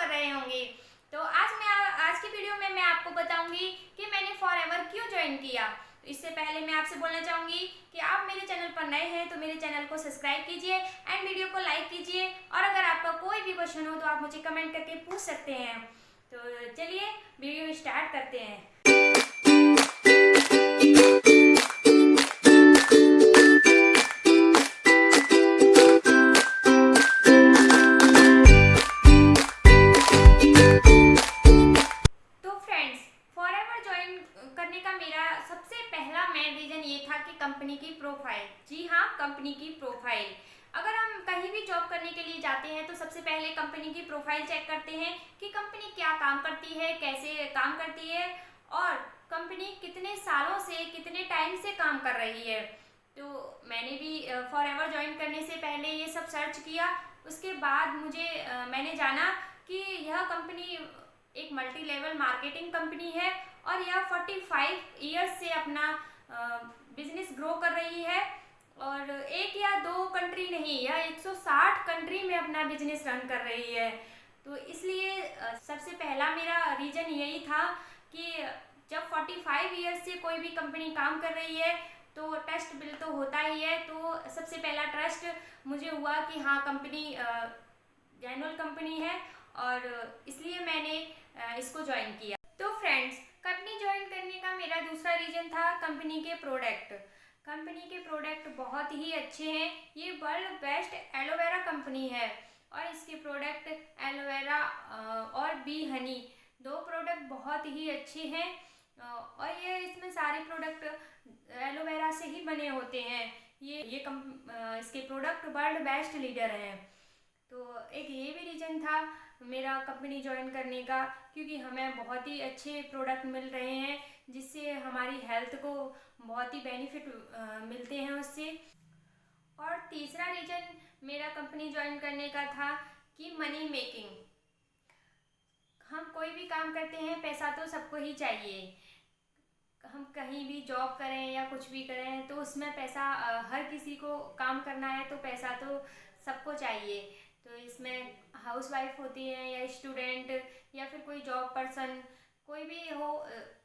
कर रहे होंगे। तो आज की वीडियो में मैं आपको बताऊंगी कि मैंने फॉरएवर क्यों ज्वाइन किया। तो इससे पहले मैं आपसे बोलना चाहूंगी कि आप मेरे चैनल पर नए हैं तो मेरे चैनल को सब्सक्राइब कीजिए एंड वीडियो को लाइक कीजिए, और अगर आपका कोई भी क्वेश्चन हो तो आप मुझे कमेंट करके पूछ सकते हैं। तो चलिए वीडियो स्टार्ट करते हैं। करने का मेरा सबसे पहला मेन रीजन ये था कि कंपनी की प्रोफाइल। जी हाँ, कंपनी की प्रोफाइल। अगर हम कहीं भी जॉब करने के लिए जाते हैं तो सबसे पहले कंपनी की प्रोफाइल चेक करते हैं कि कंपनी क्या काम करती है, कैसे काम करती है, और कंपनी कितने सालों से, कितने टाइम से काम कर रही है। तो मैंने भी फॉरएवर ज्वाइन करने से पहले ये सब सर्च किया। उसके बाद मैंने जाना कि यह कंपनी एक मल्टी लेवल मार्केटिंग कंपनी है और यह 45 ईयर्स से अपना बिजनेस ग्रो कर रही है, और एक या दो कंट्री नहीं, यह 160 कंट्री में अपना बिजनेस रन कर रही है। तो इसलिए सबसे पहला मेरा रीज़न यही था कि जब 45 ईयर्स से कोई भी कंपनी काम कर रही है तो ट्रस्ट बिल्ड तो होता ही है। तो सबसे पहला ट्रस्ट मुझे हुआ कि हाँ, कंपनी जेन्युइन कंपनी है, और इसलिए मैंने इसको ज्वाइन किया। तो फ्रेंड्स, कंपनी ज्वाइन करने का मेरा दूसरा रीजन था कंपनी के प्रोडक्ट। कंपनी के प्रोडक्ट बहुत ही अच्छे हैं। ये वर्ल्ड बेस्ट एलोवेरा कंपनी है, और इसके प्रोडक्ट एलोवेरा और बी हनी, दो प्रोडक्ट बहुत ही अच्छे हैं। और ये इसमें सारे प्रोडक्ट एलोवेरा से ही बने होते हैं। इसके प्रोडक्ट वर्ल्ड बेस्ट लीडर हैं। तो एक ये भी रीज़न था मेरा कंपनी ज्वाइन करने का, क्योंकि हमें बहुत ही अच्छे प्रोडक्ट मिल रहे हैं जिससे हमारी हेल्थ को बहुत ही बेनिफिट मिलते हैं उससे। और तीसरा रीज़न मेरा कंपनी ज्वाइन करने का था कि मनी मेकिंग। हम कोई भी काम करते हैं, पैसा तो सबको ही चाहिए। हम कहीं भी जॉब करें या कुछ भी करें तो उसमें पैसा, हर किसी को काम करना है तो पैसा तो सबको चाहिए। तो इसमें हाउसवाइफ होती हैं या स्टूडेंट या फिर कोई जॉब पर्सन, कोई भी हो,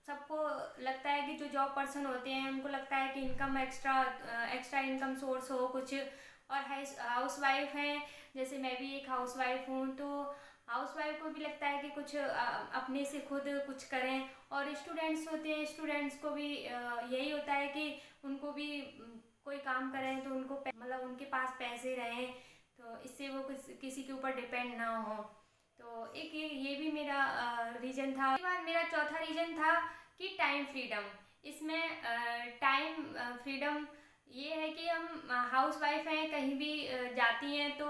सबको लगता है कि जो जॉब पर्सन होते हैं उनको लगता है कि इनकम एक्स्ट्रा इनकम सोर्स हो कुछ। और हाउसवाइफ हैं, जैसे मैं भी एक हाउसवाइफ हूँ, तो हाउसवाइफ को भी लगता है कि कुछ अपने से खुद कुछ करें। और स्टूडेंट्स होते हैं, स्टूडेंट्स को भी यही होता है कि उनको भी कोई काम करें तो उनको मतलब उनके पास पैसे रहें, तो इससे वो किसी के ऊपर डिपेंड ना हो। तो एक ये भी मेरा रीज़न था। उसके बाद मेरा चौथा रीज़न था कि टाइम फ्रीडम। इसमें टाइम फ्रीडम ये है कि हम हाउस वाइफ हैं, कहीं भी जाती हैं तो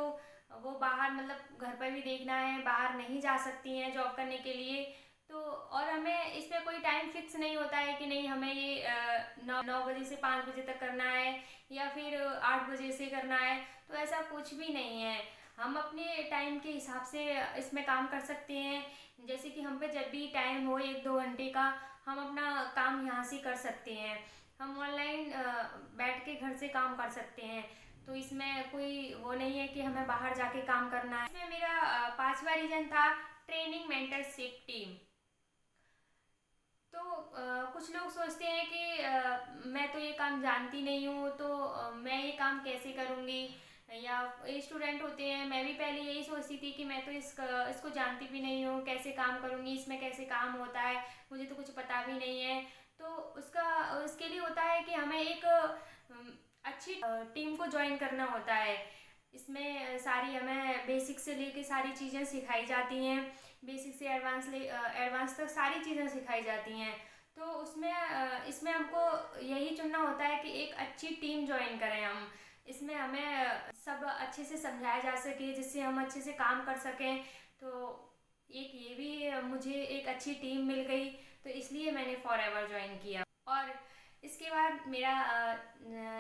वो बाहर, मतलब घर पर भी देखना है, बाहर नहीं जा सकती हैं जॉब करने के लिए। तो और हमें इसमें कोई टाइम फिक्स नहीं होता है कि नहीं हमें ये 9 बजे से 5 बजे तक करना है या फिर 8 बजे से करना है। तो ऐसा कुछ भी नहीं है, हम अपने टाइम के हिसाब से इसमें काम कर सकते हैं। जैसे कि हम पे जब भी टाइम हो 1-2 घंटे का, हम अपना काम यहाँ से कर सकते हैं। हम ऑनलाइन बैठ के घर से काम कर सकते हैं। तो इसमें कोई वो नहीं है कि हमें बाहर जाके काम करना है। इसमें मेरा पांचवा रीजन था ट्रेनिंग मेंटरशिप टीम। तो कुछ लोग सोचते हैं कि मैं तो ये काम जानती नहीं हूँ, तो मैं ये काम कैसे करूँगी। या स्टूडेंट होते हैं, मैं भी पहले यही सोचती थी कि मैं तो इसको जानती भी नहीं हूँ, कैसे काम करूँगी, इसमें कैसे काम होता है, मुझे तो कुछ पता भी नहीं है। तो उसके लिए होता है कि हमें एक अच्छी टीम को ज्वाइन करना होता है। इसमें सारी हमें बेसिक से लेके सारी चीज़ें सिखाई जाती हैं, बेसिक से एडवांस तक सारी चीज़ें सिखाई जाती हैं। तो इसमें हमको यही चुनना होता है कि एक अच्छी टीम ज्वाइन करें हम। इसमें हमें सब अच्छे से समझाया जा सके जिससे हम अच्छे से काम कर सकें। तो एक ये भी मुझे एक अच्छी टीम मिल गई, तो इसलिए मैंने फॉरएवर ज्वाइन किया। और इसके बाद मेरा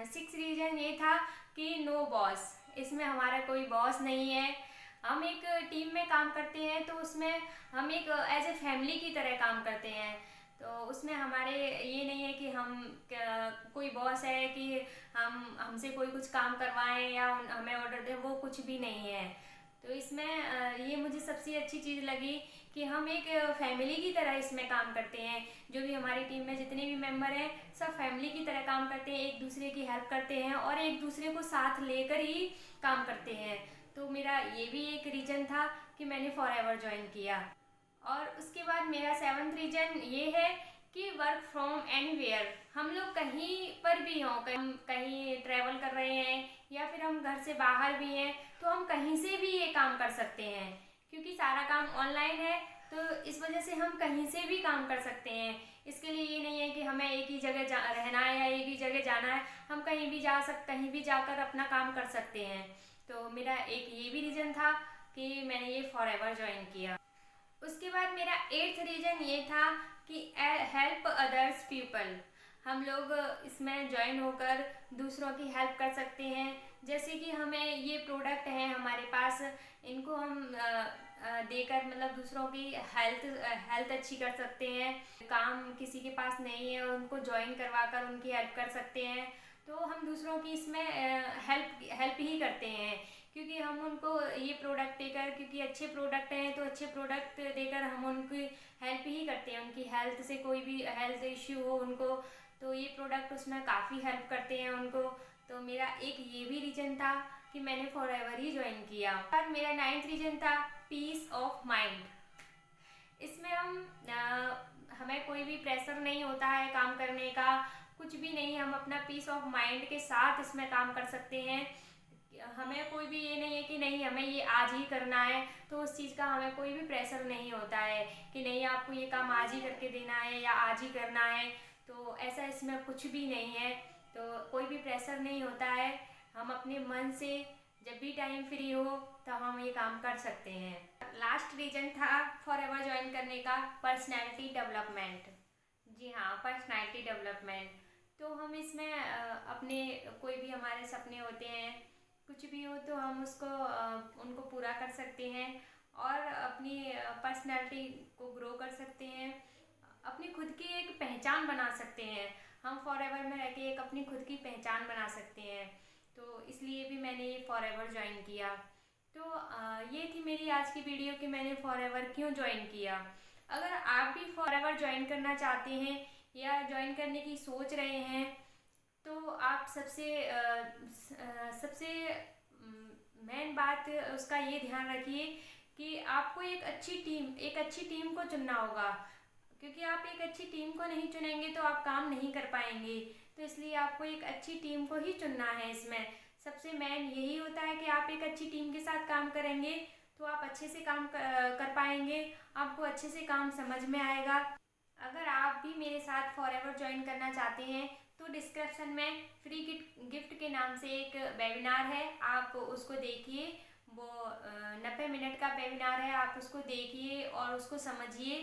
6 रीज़न ये था कि नो बॉस। इसमें हमारा कोई बॉस नहीं है, हम एक टीम में काम करते हैं तो उसमें हम एक एज ए फैमिली की तरह काम करते हैं। तो उसमें हमारे ये नहीं है कि कोई बॉस है कि हमसे कोई कुछ काम करवाएं या हमें ऑर्डर दे, वो कुछ भी नहीं है। तो इसमें ये मुझे सबसे अच्छी चीज़ लगी कि हम एक फैमिली की तरह इसमें काम करते हैं। जो भी हमारी टीम में जितने भी मेंबर हैं सब फैमिली की तरह काम करते हैं, एक दूसरे की हेल्प करते हैं और एक दूसरे को साथ लेकर ही काम करते हैं। तो मेरा ये भी एक रीज़न था कि मैंने फॉरएवर ज्वाइन किया। और उसके बाद मेरा 7th रीज़न ये है कि वर्क फ्रॉम एनीवेयर। हम लोग कहीं पर भी हों, हम कहीं ट्रैवल कर रहे हैं या फिर हम घर से बाहर भी हैं, तो हम कहीं से भी ये काम कर सकते हैं क्योंकि सारा काम ऑनलाइन है। तो इस वजह से हम कहीं से भी काम कर सकते हैं। इसके लिए ये नहीं है कि हमें एक ही जगह रहना है या एक ही जगह जाना है, हम कहीं भी कहीं भी जाकर अपना काम कर सकते हैं। तो मेरा एक ये भी रीज़न था कि मैंने ये फॉरएवर ज्वाइन किया। उसके बाद मेरा 8th रीज़न ये था कि हेल्प अदर्स पीपल। हम लोग इसमें ज्वाइन होकर दूसरों की हेल्प कर सकते हैं। जैसे कि हमें ये प्रोडक्ट है हमारे पास, इनको हम देकर मतलब दूसरों की हेल्थ अच्छी कर सकते हैं। काम किसी के पास नहीं है उनको ज्वाइन करवा कर उनकी हेल्प कर सकते हैं। तो हम दूसरों की इसमें हेल्प ही करते हैं क्योंकि हम उनको ये प्रोडक्ट देकर, क्योंकि अच्छे प्रोडक्ट हैं तो अच्छे प्रोडक्ट देकर हम उनकी हेल्प ही करते हैं। उनकी हेल्थ से कोई भी हेल्थ इश्यू हो उनको, तो ये प्रोडक्ट उसमें काफ़ी हेल्प करते हैं उनको। तो मेरा एक ये भी रीज़न था कि मैंने फॉरएवर ही ज्वाइन किया। और मेरा 9th रीज़न था पीस ऑफ माइंड। इसमें हमें कोई भी प्रेशर नहीं होता है काम करने का, कुछ भी नहीं। हम अपना पीस ऑफ माइंड के साथ इसमें काम कर सकते हैं। हमें कोई भी ये नहीं है कि नहीं हमें ये आज ही करना है, तो उस चीज़ का हमें कोई भी प्रेशर नहीं होता है कि नहीं आपको ये काम आज ही करके देना है या आज ही करना है। तो ऐसा इसमें कुछ भी नहीं है, तो कोई भी प्रेशर नहीं होता है। हम अपने मन से जब भी टाइम फ्री हो तो हम ये काम कर सकते हैं। लास्ट रीज़न था फॉरएवर ज्वाइन करने का पर्सनैलिटी डेवलपमेंट। जी हाँ, पर्सनैलिटी डेवलपमेंट। तो हम इसमें अपने कोई भी हमारे सपने होते हैं, कुछ भी हो तो हम उसको उनको पूरा कर सकते हैं और अपनी पर्सनैलिटी को ग्रो कर सकते हैं, अपनी खुद की एक पहचान बना सकते हैं। हम फॉरएवर में रह के एक अपनी खुद की पहचान बना सकते हैं। तो इसलिए भी मैंने ये फॉरएवर ज्वाइन किया। तो ये थी मेरी आज की वीडियो कि मैंने फॉरएवर क्यों ज्वाइन किया। अगर आप भी फॉरएवर ज्वाइन करना चाहते हैं या ज्वाइन करने की सोच रहे हैं तो आप सबसे मेन बात उसका ये ध्यान रखिए कि आपको एक अच्छी टीम को चुनना होगा, क्योंकि आप एक अच्छी टीम को नहीं चुनेंगे तो आप काम नहीं कर पाएंगे। तो इसलिए आपको एक अच्छी टीम को ही चुनना है। इसमें सबसे मेन यही होता है कि आप एक अच्छी टीम के साथ काम करेंगे तो आप अच्छे से काम कर पाएंगे, आपको अच्छे से काम समझ में आएगा। अगर आप भी मेरे साथ फॉरएवर ज्वाइन करना चाहते हैं तो डिस्क्रिप्शन में फ्री गिफ्ट के नाम से एक वेबिनार है, आप उसको देखिए। वो 90 मिनट का वेबिनार है, आप उसको देखिए और उसको समझिए।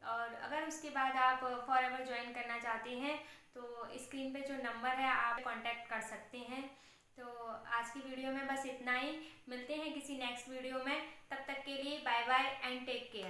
और अगर उसके बाद आप फॉरएवर ज्वाइन करना चाहते हैं तो स्क्रीन पे जो नंबर है आप कांटेक्ट कर सकते हैं। तो आज की वीडियो में बस इतना ही। मिलते हैं किसी नेक्स्ट वीडियो में, तब तक के लिए bye bye and take care.